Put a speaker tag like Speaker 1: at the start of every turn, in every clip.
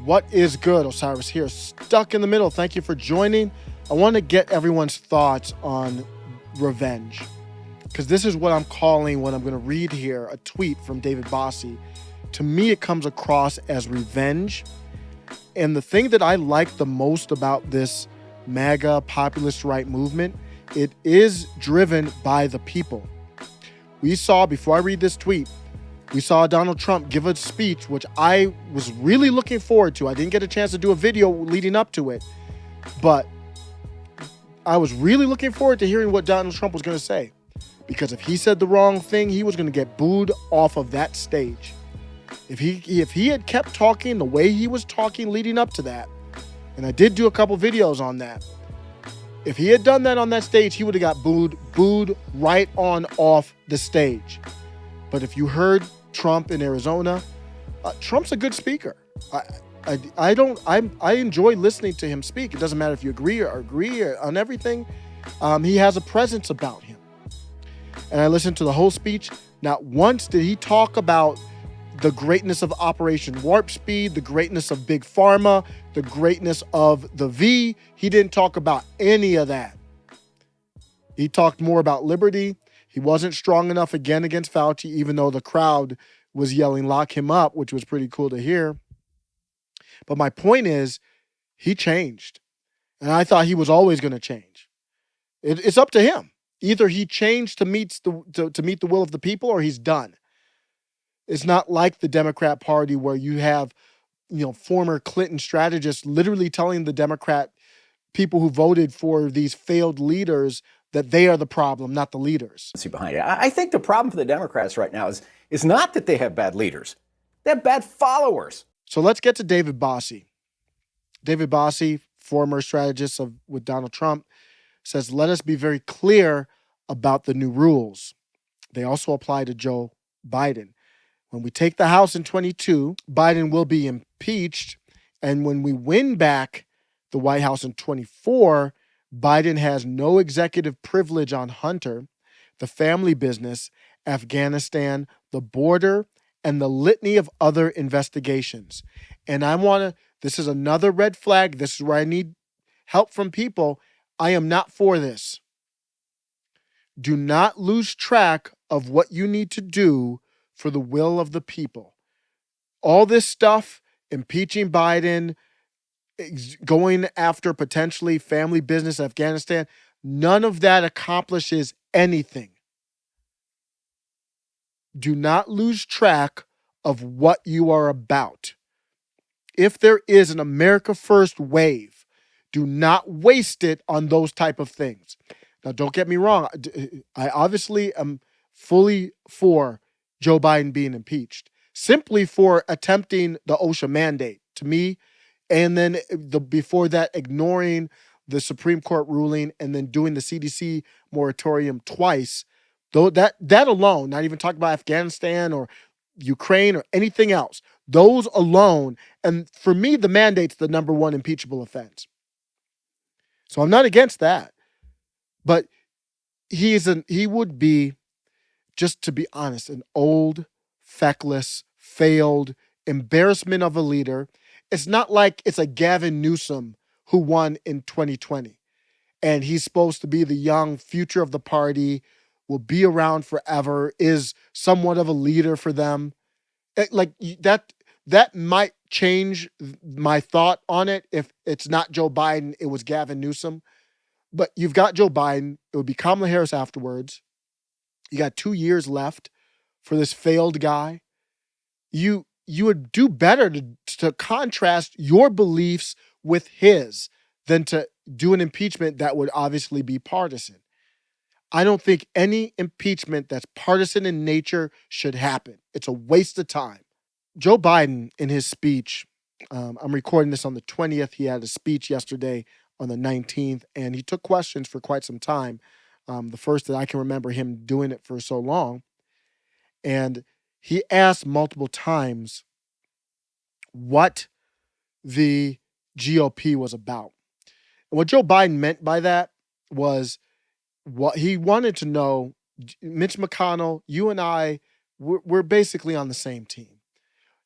Speaker 1: What is good? Osiris here, stuck in the middle. Thank you for joining. I want to get everyone's thoughts on revenge because this is what I'm calling what I'm going to read here, a tweet from David Bossie. To me, it comes across as revenge. And the thing that I like the most about this MAGA populist right movement, it is driven by the people. We saw, before I read this tweet, we saw Donald Trump give a speech, which I was really looking forward to. I didn't get a chance to do a video leading up to it, but I was really looking forward to hearing what Donald Trump was going to say. Because if he said the wrong thing, he was going to get booed off of that stage. If he had kept talking the way he was talking leading up to that, and I did do a couple videos on that, if he had done that on that stage, he would have got booed right on off the stage. But if you heard Trump in Arizona, Trump's a good speaker. I enjoy listening to him speak. It doesn't matter if you agree on everything. He has a presence about him. And I listened to the whole speech. Not once did he talk about the greatness of Operation Warp Speed, the greatness of Big Pharma, the greatness of the V. He didn't talk about any of that. He talked more about liberty. He wasn't strong enough again against Fauci, even though the crowd was yelling, lock him up, which was pretty cool to hear. But my point is, he changed. And I thought he was always going to change. It's up to him. Either he changed to meet the will of the people, or he's done. It's not like the Democrat Party where you have, former Clinton strategists literally telling the Democrat people who voted for these failed leaders that they are the problem, not the leaders.
Speaker 2: Behind it. I think the problem for the Democrats right now is not that they have bad leaders. They have bad followers.
Speaker 1: So let's get to David Bossie. David Bossie, former strategist with Donald Trump, says, let us be very clear about the new rules. They also apply to Joe Biden. When we take the House in 22, Biden will be impeached. And when we win back the White House in 24, Biden has no executive privilege on Hunter, the family business, Afghanistan, the border, and the litany of other investigations. And this is another red flag. This is where I need help from people. I am not for this. Do not lose track of what you need to do for the will of the people. All this stuff, impeaching Biden, going after potentially family business in Afghanistan, none of that accomplishes anything. Do not lose track of what you are about. If there is an America First wave, do not waste it on those type of things. Now, don't get me wrong. I obviously am fully for Joe Biden being impeached, simply for attempting the OSHA mandate to me. And then before that, ignoring the Supreme Court ruling and then doing the CDC moratorium twice. Though that alone, not even talking about Afghanistan or Ukraine or anything else, those alone. And for me, the mandate's the number one impeachable offense. So I'm not against that. But he would be, just to be honest, an old, feckless, failed embarrassment of a leader. It's not like it's a Gavin Newsom who won in 2020. And he's supposed to be the young future of the party, will be around forever, is somewhat of a leader for them. That might change my thought on it if it's not Joe Biden, it was Gavin Newsom. But you've got Joe Biden. It would be Kamala Harris afterwards. You got 2 years left for this failed guy. You would do better to contrast your beliefs with his than to do an impeachment that would obviously be partisan. I don't think any impeachment that's partisan in nature should happen. It's a waste of time. Joe Biden, in his speech, I'm recording this on the 20th. He had a speech yesterday on the 19th, and he took questions for quite some time. The first that I can remember him doing it for so long. And he asked multiple times what the GOP was about. And what Joe Biden meant by that was what he wanted to know. Mitch McConnell, you and I, we're basically on the same team.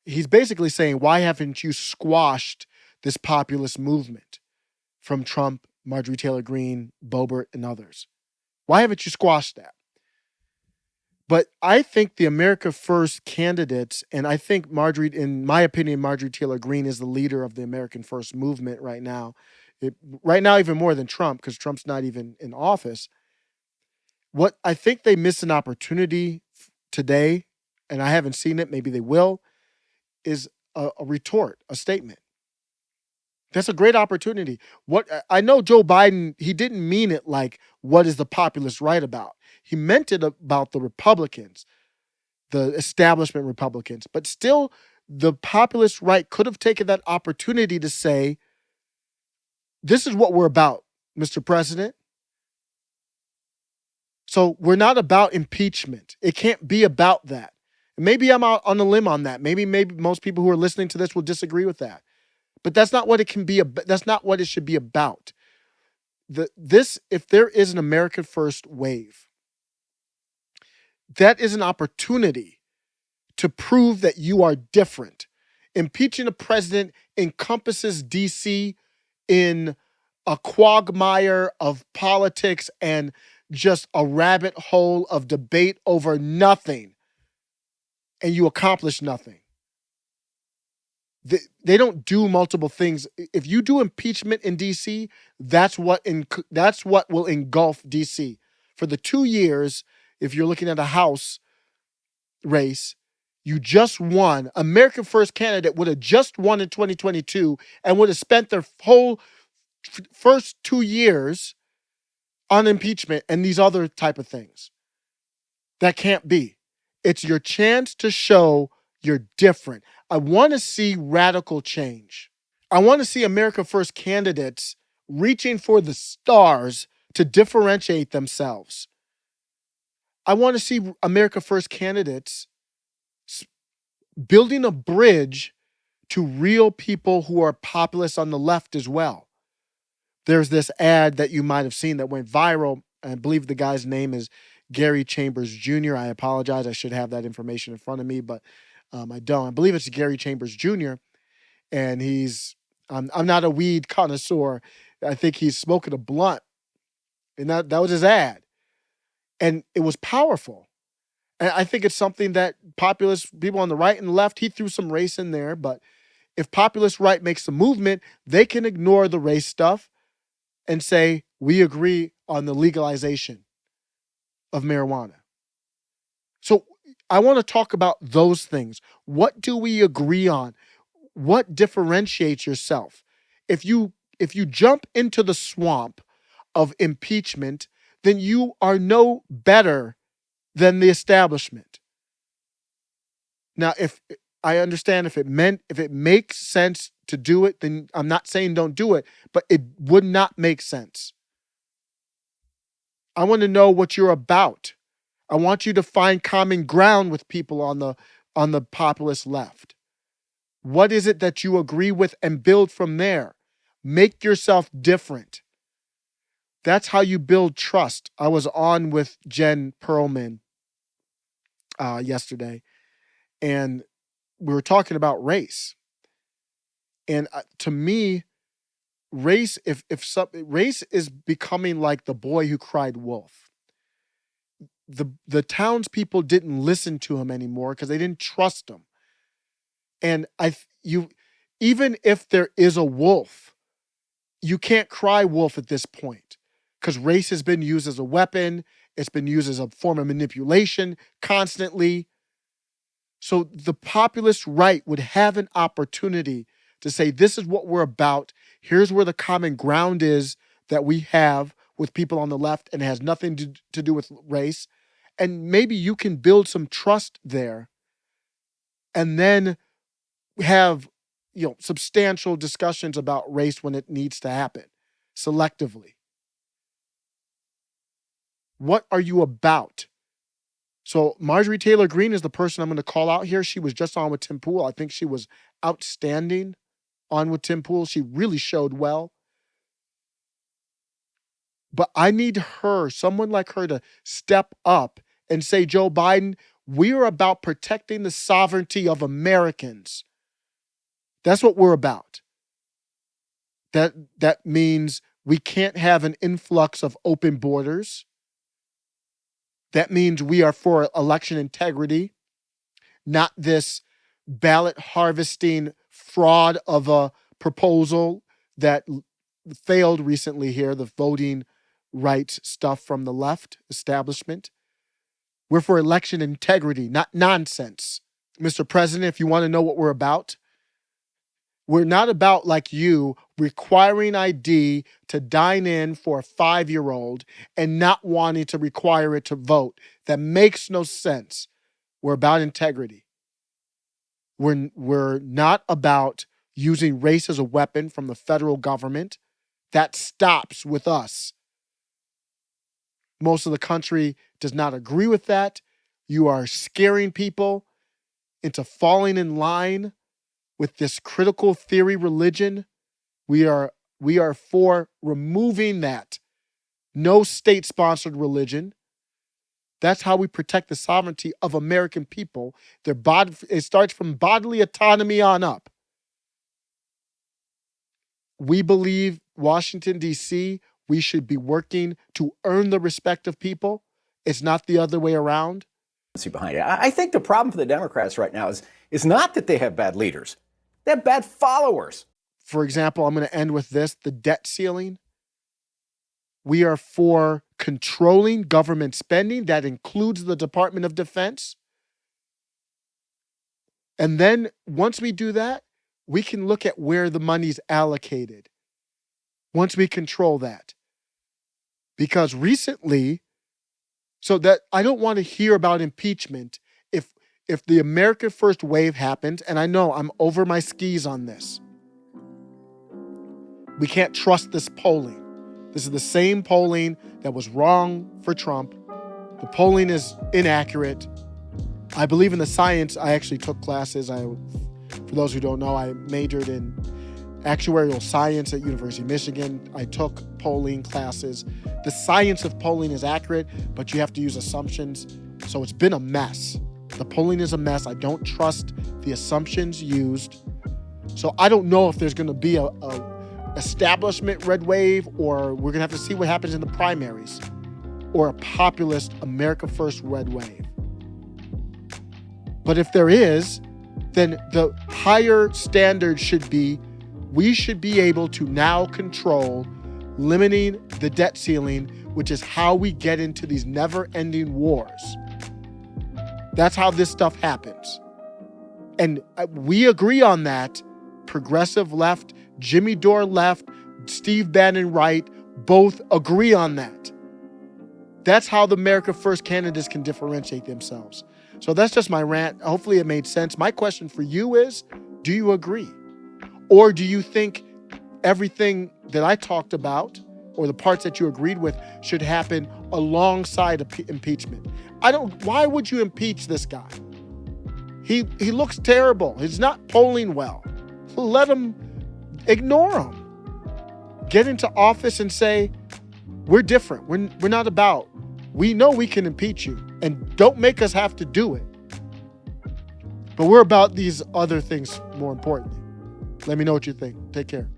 Speaker 1: He's basically saying, why haven't you squashed this populist movement from Trump, Marjorie Taylor Greene, Boebert, and others? Why haven't you squashed that? But I think the America First candidates, and I think Marjorie, in my opinion, Marjorie Taylor Greene is the leader of the American First movement right now. Right now, even more than Trump, because Trump's not even in office. What I think they missed an opportunity today, and I haven't seen it, maybe they will, is a retort, a statement. That's a great opportunity. What I know, Joe Biden, he didn't mean it like, what is the populist right about? He meant it about the Republicans, the establishment Republicans. But still, the populist right could have taken that opportunity to say, this is what we're about, Mr. President. So we're not about impeachment. It can't be about that. Maybe I'm out on a limb on that. Maybe most people who are listening to this will disagree with that. But that's not what it can be. That's not what it should be about. If there is an America First wave, that is an opportunity to prove that you are different. Impeaching a president encompasses DC in a quagmire of politics and just a rabbit hole of debate over nothing, and you accomplish nothing. They don't do multiple things. If you do impeachment in DC, that's what will engulf DC for the 2 years. If you're looking at a House race, you just won. America First candidate would have just won in 2022 and would have spent their whole first 2 years on impeachment and these other type of things. That can't be. It's your chance to show you're different. I want to see radical change. I want to see America First candidates reaching for the stars to differentiate themselves. I want to see America First candidates building a bridge to real people who are populists on the left as well. There's this ad that you might have seen that went viral. I believe the guy's name is Gary Chambers Jr. I apologize. I should have that information in front of me, but I don't. I believe it's Gary Chambers Jr. And I'm not a weed connoisseur. I think he's smoking a blunt. And that was his ad. And it was powerful. And I think it's something that populist people on the right and left, he threw some race in there. But if populist right makes a movement, they can ignore the race stuff and say, we agree on the legalization of marijuana. So I want to talk about those things. What do we agree on? What differentiates yourself? If you jump into the swamp of impeachment, then you are no better than the establishment. Now, if I understand if it makes sense to do it, then I'm not saying don't do it, but it would not make sense. I want to know what you're about. I want you to find common ground with people on the populist left. What is it that you agree with and build from there? Make yourself different. That's how you build trust. I was on with Jen Perlman yesterday, and we were talking about race. And to me, race race is becoming like the boy who cried wolf. The townspeople didn't listen to him anymore because they didn't trust him. And even if there is a wolf, you can't cry wolf at this point because race has been used as a weapon. It's been used as a form of manipulation constantly. So the populist right would have an opportunity to say, this is what we're about. Here's where the common ground is that we have with people on the left, and it has nothing to do with race. And maybe you can build some trust there and then have substantial discussions about race when it needs to happen selectively. What are you about? So Marjorie Taylor Greene is the person I'm going to call out here. She was just on with Tim Pool. I think she was outstanding on with Tim Pool. She really showed well. But I need someone like her to step up and say, Joe Biden, We are about protecting the sovereignty of Americans. That's what we're about. That means we can't have an influx of open borders. That means we are for election integrity, not this ballot harvesting fraud of a proposal that failed recently here, the voting rights stuff from the left establishment. We're for election integrity, not nonsense. Mr. President, if you want to know what we're about, we're not about, like you, requiring ID to dine in for a 5-year-old and not wanting to require it to vote. That makes no sense. We're about integrity. We're not about using race as a weapon from the federal government. That stops with us. Most of the country does not agree with that. You are scaring people into falling in line with this critical theory religion. We are for removing that. No state-sponsored religion. That's how we protect the sovereignty of American people. It starts from bodily autonomy on up. We believe Washington, D.C., we should be working to earn the respect of people. It's not the other way around.
Speaker 2: Behind it. I think the problem for the Democrats right now is not that they have bad leaders. They have bad followers.
Speaker 1: For example, I'm going to end with this, the debt ceiling. We are for controlling government spending. That includes the Department of Defense. And then once we do that, we can look at where the money's allocated. Once we control that. Because recently, so that I don't want to hear about impeachment if the America First wave happens, and I know I'm over my skis on this. We can't trust this polling. This is the same polling that was wrong for Trump. The polling is inaccurate. I believe in the science. I actually took classes. For those who don't know, I majored in actuarial science at University of Michigan. I took polling classes. The science of polling is accurate, but you have to use assumptions. So it's been a mess. The polling is a mess. I don't trust the assumptions used. So I don't know if there's going to be a establishment red wave, or we're going to have to see what happens in the primaries, or a populist America First red wave. But if there is, then the higher standard should be, we should be able to now control limiting the debt ceiling, which is how we get into these never-ending wars. That's how this stuff happens. And we agree on that. Progressive left, Jimmy Dore left, Steve Bannon right, both agree on that. That's how the America First candidates can differentiate themselves. So that's just my rant. Hopefully it made sense. My question for you is, do you agree? Or do you think everything that I talked about, or the parts that you agreed with, should happen alongside impeachment? Why would you impeach this guy? He looks terrible. He's not polling well. Let him, ignore him. Get into office and say, we're different. We're not about. We know we can impeach you, and don't make us have to do it. But we're about these other things more importantly. Let me know what you think. Take care.